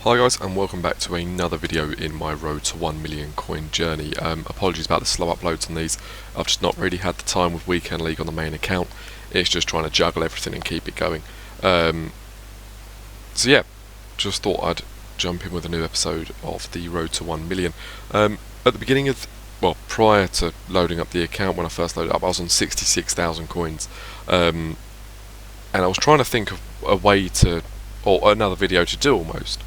Hi guys, and welcome back to another video in my road to 1 million coin journey. Apologies about the slow uploads on these. I've just not really had the time with Weekend League on the main account. It's just trying to juggle everything and keep it going. So yeah, just thought I'd jump in with a new episode of the road to 1 million. At the beginning of, prior to loading up the account, when I first loaded it up, I was on 66,000 coins. And I was trying to think of a way to, or another video to do almost.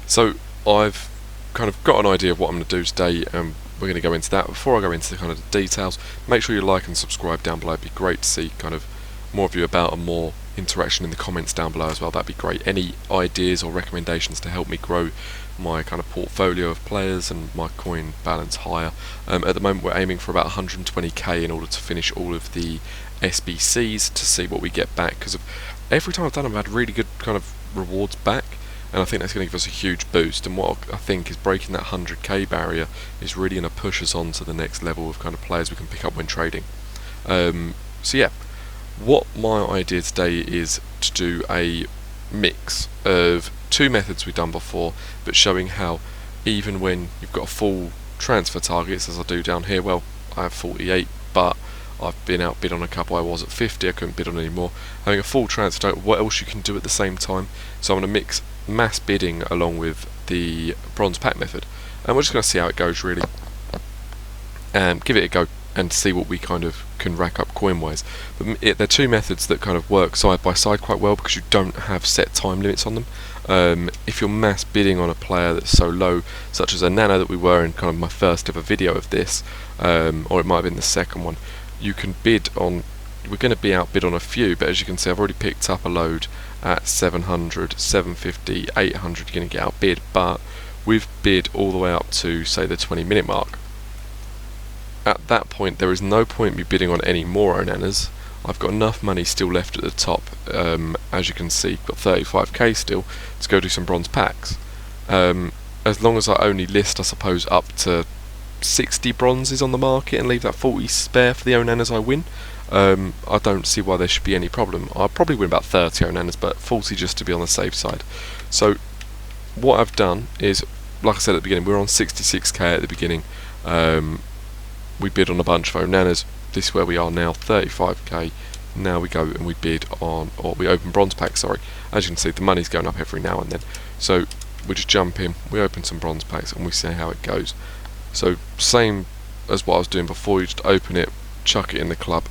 So I've kind of got an idea of what I'm going to do today, and we're going to go into that. Before I go into the kind of the details, make sure you like and subscribe down below. It'd be great to see kind of more of you about and more interaction in the comments down below as well. That'd be great. Any ideas or recommendations to help me grow my kind of portfolio of players and my coin balance higher. At the moment we're aiming for about 120k in order to finish all of the SBCs to see what we get back, because every time I've done them I've had really good kind of rewards back. And I think that's going to give us a huge boost, and what I think is breaking that 100k barrier is really going to push us on to the next level of kind of players we can pick up when trading. So yeah, what my idea today is to do a mix of two methods we've done before, but showing how even when you've got a full transfer targets, as I do down here, well I have 48, but I've been outbid on a couple. I was at 50, I couldn't bid on any more. Having a full transfer target, what else you can do at the same time. So I'm going to mix mass bidding along with the bronze pack method, and we're just going to see how it goes really, and give it a go and see what we kind of can rack up coin wise. But they're two methods that kind of work side by side quite well, because you don't have set time limits on them. If you're mass bidding on a player that's so low, such as a nano that we were in kind of my first ever video of this, or it might have been the second one, you can bid on, we're going to be outbid on a few, but as you can see I've already picked up a load at 700, 750, 800, you're going to get outbid, but we've bid all the way up to say the 20-minute mark. At that point there is no point me bidding on any more Onanas. I've got enough money still left at the top, as you can see, got 35k still to go do some bronze packs. As long as I only list, I suppose, up to 60 bronzes on the market and leave that 40 spare for the Onanas I win, I don't see why there should be any problem. I'll probably win about 30 Onanas, but 40 just to be on the safe side. So what I've done is, like I said at the beginning, we were on 66k at the beginning. We bid on a bunch of Onanas. This is where we are now, 35k. Now we go and we bid on, or we open bronze packs, sorry. As you can see, the money's going up every now and then. So we just jump in, we open some bronze packs and we see how it goes. So same as what I was doing before, you just open it, chuck it in the club.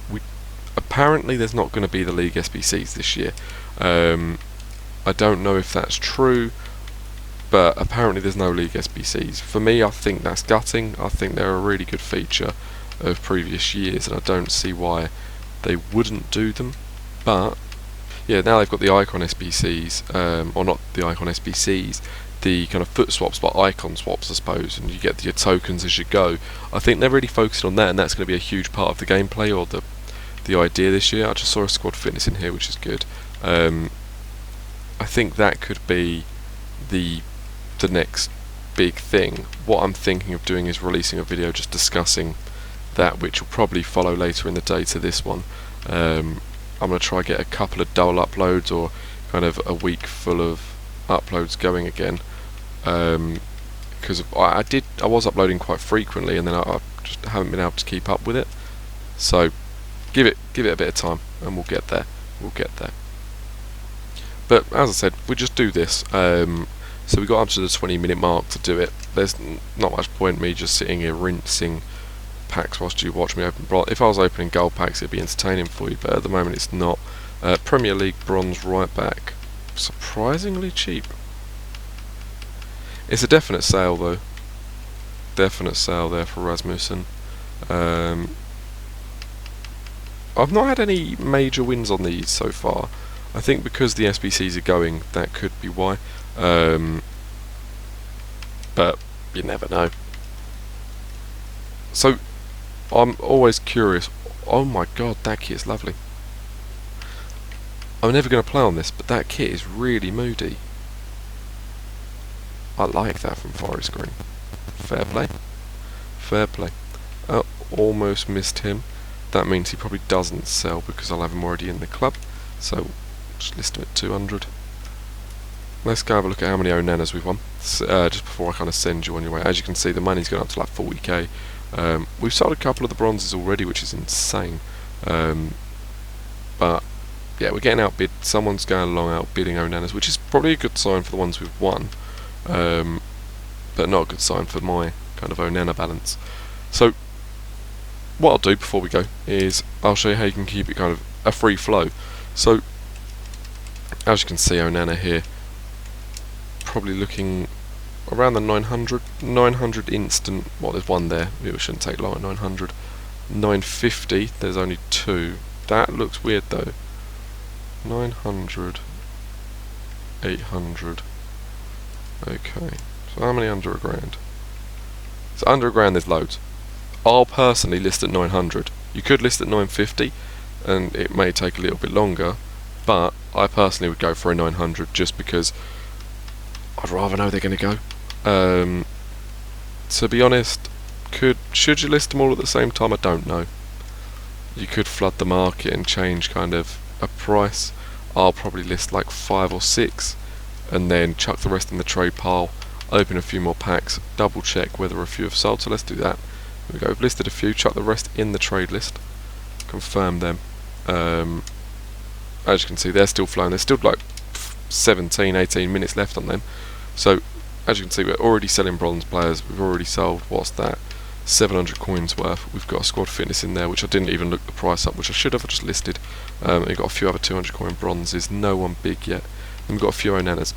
Apparently there's not going to be the League SBCs this year. I don't know if that's true, but apparently there's no League SBCs. For me, I think that's gutting. I think they're a really good feature of previous years, and I don't see why they wouldn't do them. But yeah, now they've got the icon SBCs, or not the icon SBCs, the kind of foot swaps, but icon swaps I suppose, and you get your tokens as you go. I think they're really focusing on that, and that's going to be a huge part of the gameplay, or the idea this year. I just saw a squad fitness in here, which is good. I think that could be the next big thing. What I'm thinking of doing is releasing a video just discussing that, which will probably follow later in the day to this one. I'm going to try get a couple of double uploads, or kind of a week full of uploads going again, because I was uploading quite frequently, and then I just haven't been able to keep up with it. So give it a bit of time and we'll get there. But as I said, we just do this. So we got up to the 20-minute mark to do it. There's not much point me just sitting here rinsing packs whilst you watch me open bronze. If I was opening gold packs it'd be entertaining for you, but at the moment it's not. Premier League bronze right back, surprisingly cheap. It's a definite sale though. Definite sale there for Rasmussen. I've not had any major wins on these so far. I think because the SBCs are going, that could be why. But you never know. So I'm always curious. Oh my god, that kit is lovely. I'm never going to play on this, but that kit is really moody. I like that from Forest Green. Fair play. Fair play. Almost missed him. That means he probably doesn't sell because I'll have him already in the club. So just list him at 200. let's go have a look at how many Onanas we've won, just before I kind of send you on your way. As you can see, the money's gone up to like 40k. We've sold a couple of the bronzes already, which is insane. But yeah, we're getting outbid. Someone's going along outbidding Onanas, which is probably a good sign for the ones we've won, but not a good sign for my kind of Onana balance. So what I'll do before we go is I'll show you how you can keep it kind of a free flow. So as you can see, Onana here probably looking around the 900 instant. Well, there's one there, it shouldn't take long at 900. 950, there's only two. That looks weird though. 900, 800. Okay, so how many under a grand? So under a grand there's loads. I'll personally list at 900. You could list at 950 and it may take a little bit longer, but I personally would go for a 900 just because I'd rather know they're going to go. To be honest, should you list them all at the same time? I don't know. You could flood the market and change kind of a price. I'll probably list like 5 or 6 and then chuck the rest in the trade pile, open a few more packs, double check whether a few have sold. So let's do that. There we go, we've listed a few, chuck the rest in the trade list, confirm them. As you can see, they're still flowing. There's still like 17, 18 minutes left on them. So as you can see, we're already selling bronze players. We've already sold, what's that, 700 coins worth. We've got a squad fitness in there, which I didn't even look the price up, which I should have. I just listed. We've got a few other 200 coin bronzes, no one big yet. And we've got a few Onanas.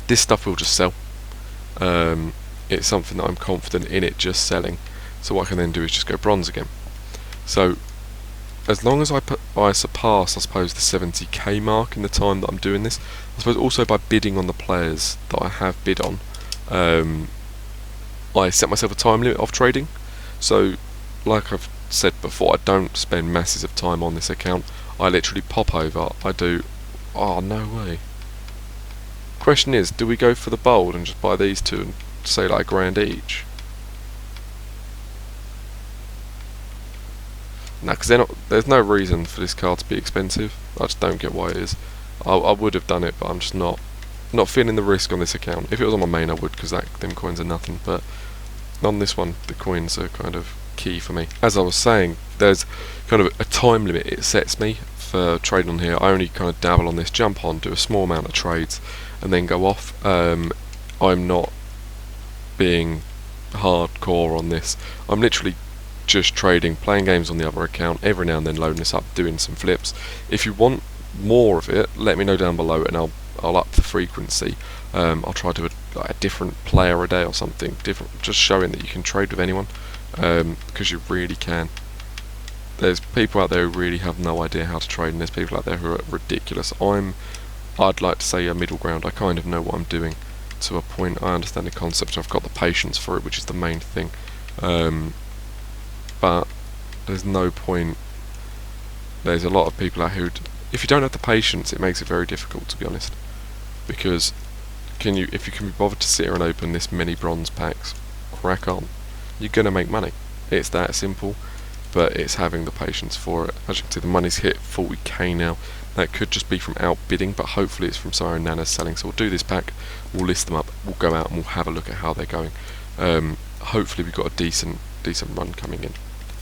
This stuff we'll just sell. It's something that I'm confident in it just selling. So what I can then do is just go bronze again. So as long as I surpass, I suppose, the 70k mark in the time that I'm doing this, I suppose also by bidding on the players that I have bid on, I set myself a time limit of trading. So like I've said before, I don't spend masses of time on this account. I literally pop over, I do, oh no way. Question is, do we go for the bold and just buy these two and say like £1 each? No, because there's no reason for this card to be expensive. I just don't get why it is. I would have done it, but I'm just not feeling the risk on this account. If it was on my main, I would, because them coins are nothing. But on this one, the coins are kind of key for me. As I was saying, there's kind of a time limit it sets me for trading on here. I only kind of dabble on this, jump on, do a small amount of trades, and then go off. I'm not being hardcore on this. I'm literally just trading, playing games on the other account, every now and then loading this up, doing some flips. If you want more of it, let me know down below and I'll up the frequency. I'll try to do a different player a day or something different, just showing that you can trade with anyone, because you really can. There's people out there who really have no idea how to trade, and there's people out there who are ridiculous. I'd like to say a middle ground. I kind of know what I'm doing to a point. I understand the concept, I've got the patience for it, which is the main thing. But there's no point. There's a lot of people out here if you don't have the patience, it makes it very difficult, to be honest. Because if you can be bothered to sit here and open this many bronze packs, crack on. You're gonna make money. It's that simple. But it's having the patience for it. As you can see, the money's hit 40k now. That could just be from outbidding, but hopefully it's from some Onanas selling. So we'll do this pack, we'll list them up, we'll go out and we'll have a look at how they're going. Hopefully we've got a decent run coming in.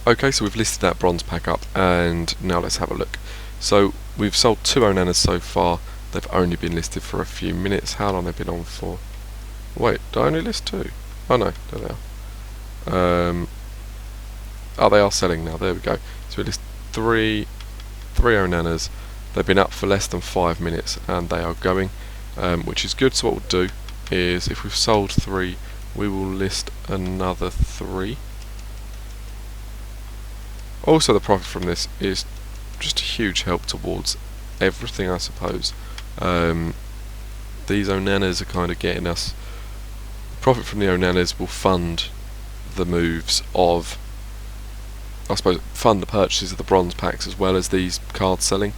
Okay, so we've listed that bronze pack up, and now let's have a look. So we've sold 2 Onanas so far. They've only been listed for a few minutes. How long have they been on for? Wait, did I only list 2? Oh no, there they are. Oh, they are selling now, there we go. So we list 3 Onanas. They've been up for less than 5 minutes and they are going, which is good. So what we'll do is, if we've sold 3, we will list another 3. Also, the profit from this is just a huge help towards everything, I suppose. These Onanas are kind of getting us. Profit from the Onanas will fund the moves of, I suppose, fund the purchases of the bronze packs as well as these cards selling.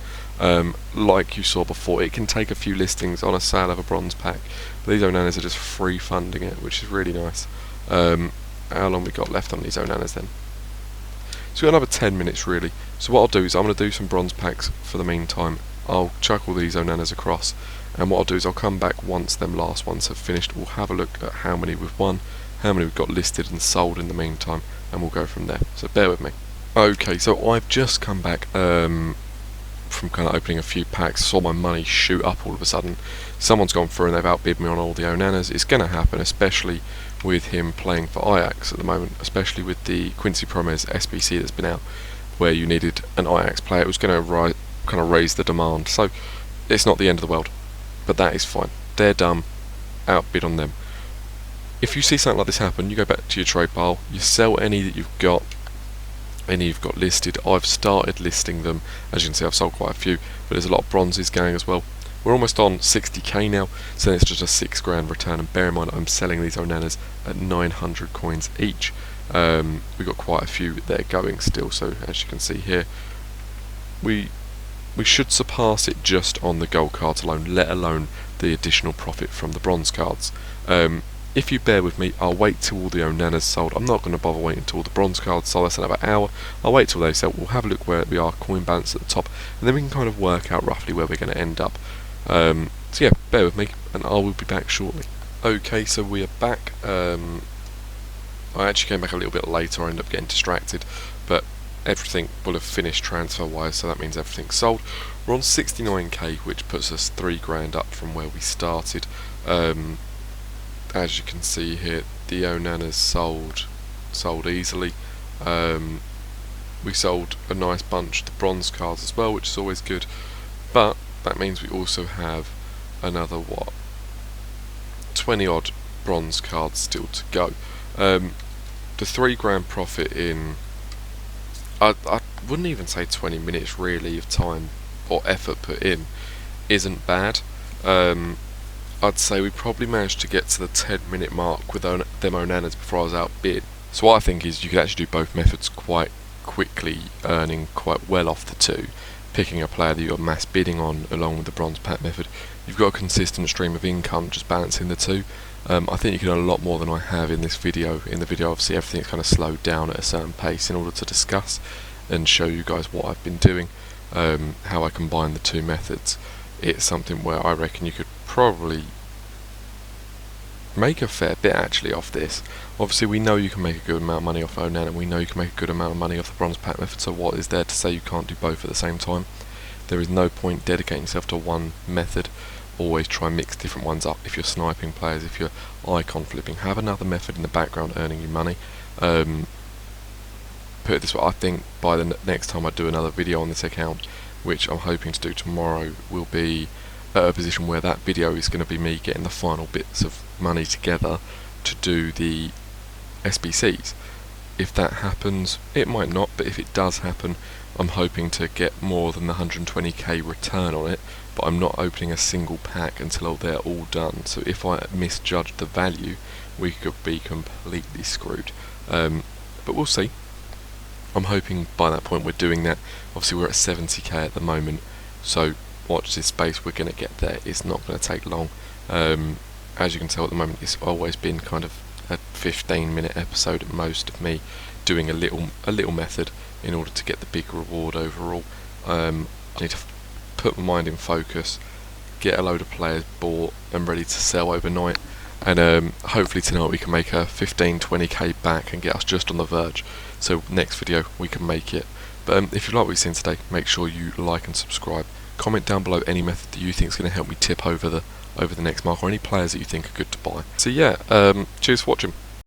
Like you saw before, it can take a few listings on a sale of a bronze pack. But these Onanas are just free funding it, which is really nice. How long we got left on these Onanas then? So we've got another 10 minutes really. So what I'll do is I'm going to do some bronze packs for the meantime. I'll chuck all these Onanas across, And what I'll do is I'll come back once them last ones have finished. We'll have a look at how many we've won, how many we've got listed and sold in the meantime, and we'll go from there. So bear with me. Okay, so I've just come back from kind of opening a few packs, saw my money shoot up all of a sudden. Someone's gone through and they've outbid me on all the Onanas. It's going to happen, especially with him playing for Ajax at the moment, especially with the Quincy Promes SBC that's been out, where you needed an Ajax player. It was going to kind of raise the demand, so it's not the end of the world, but that is fine. They're dumb, outbid on them. If you see something like this happen, you go back to your trade pile, you sell any that you've got, any you've got listed. I've started listing them. As you can see, I've sold quite a few, but there's a lot of bronzes going as well. We're almost on 60k now, so it's just a £6 return, and bear in mind I'm selling these Onanas at 900 coins each. We've got quite a few there going still, so as you can see here, we should surpass it just on the gold cards alone, let alone the additional profit from the bronze cards. If you bear with me, I'll wait till all the Onanas sold. I'm not going to bother waiting till all the bronze cards sold. That's another hour. I'll wait till they sell. We'll have a look where we are, coin balance at the top, and then we can kind of work out roughly where we're going to end up. So yeah, bear with me, and I will be back shortly. Okay, so we are back. I actually came back a little bit later. I ended up getting distracted, but everything will have finished transfer-wise, so that means everything's sold. We're on 69k, which puts us £3 up from where we started. As you can see here, the Onanas sold easily. We sold a nice bunch of the bronze cards as well, which is always good, but that means we also have another 20 odd bronze cards still to go. The £3 profit in, I wouldn't even say 20 minutes really of time or effort put in, isn't bad. I'd say we probably managed to get to the 10-minute mark with them Onanas before I was outbid. So what I think is you could actually do both methods quite quickly, earning quite well off the two. Picking a player that you're mass bidding on along with the bronze pack method, you've got a consistent stream of income just balancing the two. I think you can earn a lot more than I have in this video. In the video obviously everything's kind of slowed down at a certain pace in order to discuss and show you guys what I've been doing, how I combine the two methods. It's something where I reckon you could probably make a fair bit actually off this. Obviously we know you can make a good amount of money off Onana, and we know you can make a good amount of money off the bronze pack method, so what is there to say you can't do both at the same time? There is no point dedicating yourself to one method. Always try and mix different ones up. If you're sniping players, if you're icon flipping, have another method in the background earning you money. Put it this way, I think by the next time I do another video on this account, which I'm hoping to do tomorrow, will be at a position where that video is going to be me getting the final bits of money together to do the SBCs. If that happens, it might not, but if it does happen, I'm hoping to get more than the 120k return on it, but I'm not opening a single pack until they're all done. So if I misjudge the value, we could be completely screwed. But we'll see. I'm hoping by that point we're doing that. Obviously we're at 70k at the moment, so watch this space, we're going to get there. It's not going to take long. As you can tell at the moment, it's always been kind of a 15-minute episode at most of me doing a little method in order to get the big reward overall. I need to put my mind in focus, get a load of players bought and ready to sell overnight, and hopefully tonight we can make a 15-20k back and get us just on the verge, so next video we can make it. But if you like what you've seen today, make sure you like and subscribe. Comment down below any method that you think is going to help me tip over the next mark, or any players that you think are good to buy. So yeah, cheers for watching.